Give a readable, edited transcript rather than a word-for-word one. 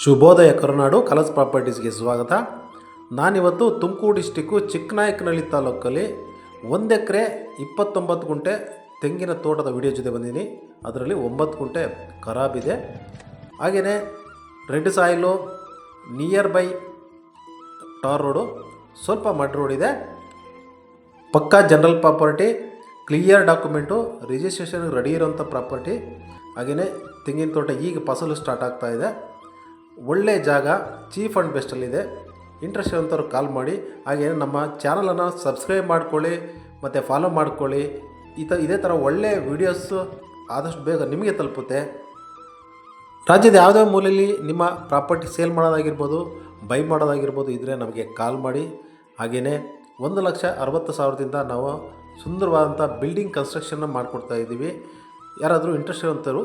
ಶುಭೋದಯ ಕರುನಾಡು ಕಲರ್ಸ್ ಪ್ರಾಪರ್ಟೀಸ್ಗೆ ಸ್ವಾಗತ. ನಾನಿವತ್ತು ತುಮಕೂರು ಡಿಸ್ಟಿಕ್ಕು ಚಿಕ್ಕನಾಯಕನಹಳ್ಳಿ ತಾಲೂಕಲ್ಲಿ 1 ಎಕರೆ 29 ಗುಂಟೆ ತೆಂಗಿನ ತೋಟದ ವಿಡಿಯೋ ಜೊತೆ ಬಂದಿದ್ದೀನಿ. ಅದರಲ್ಲಿ 9 ಗುಂಟೆ ಖರಾಬಿದೆ. ಹಾಗೆಯೇ red soil, nearby tar road, ಸ್ವಲ್ಪ ಮಡ್ ರೋಡ್ ಇದೆ. ಪಕ್ಕಾ ಜನರಲ್ ಪ್ರಾಪರ್ಟಿ, ಕ್ಲಿಯರ್ ಡಾಕ್ಯುಮೆಂಟು, ರಿಜಿಸ್ಟ್ರೇಷನ್ಗೆ ರೆಡಿ ಇರೋಂಥ ಪ್ರಾಪರ್ಟಿ. ಹಾಗೆಯೇ ತೆಂಗಿನ ತೋಟ ಈಗ ಫಸಲು ಸ್ಟಾರ್ಟ್ ಆಗ್ತಾ ಇದೆ. ಒಳ್ಳೆ ಜಾಗ, ಚೀಪ್ ಆ್ಯಂಡ್ ಬೆಸ್ಟಲ್ಲಿದೆ. ಇಂಟ್ರೆಸ್ಟ್ ಇರೋಂಥವ್ರು ಕಾಲ್ ಮಾಡಿ. ಹಾಗೆ ನಮ್ಮ ಚಾನಲನ್ನು ಸಬ್ಸ್ಕ್ರೈಬ್ ಮಾಡ್ಕೊಳ್ಳಿ ಮತ್ತು ಫಾಲೋ ಮಾಡ್ಕೊಳ್ಳಿ. ಇದೇ ಥರ ಒಳ್ಳೆ ವೀಡಿಯೋಸು ಆದಷ್ಟು ಬೇಗ ನಿಮಗೆ ತಲುಪುತ್ತೆ. ರಾಜ್ಯದ ಯಾವುದೇ ಮೂಲೆಯಲ್ಲಿ ನಿಮ್ಮ ಪ್ರಾಪರ್ಟಿ ಸೇಲ್ ಮಾಡೋದಾಗಿರ್ಬೋದು, ಬೈ ಮಾಡೋದಾಗಿರ್ಬೋದು ಇದ್ದರೆ ನಮಗೆ ಕಾಲ್ ಮಾಡಿ. ಹಾಗೆಯೇ 1,60,000ದಿಂದ ನಾವು ಸುಂದರವಾದಂಥ ಬಿಲ್ಡಿಂಗ್ ಕನ್ಸ್ಟ್ರಕ್ಷನ್ನ ಮಾಡಿಕೊಡ್ತಾಯಿದ್ದೀವಿ. ಯಾರಾದರೂ ಇಂಟ್ರೆಸ್ಟ್ ಇರೋಂಥವ್ರು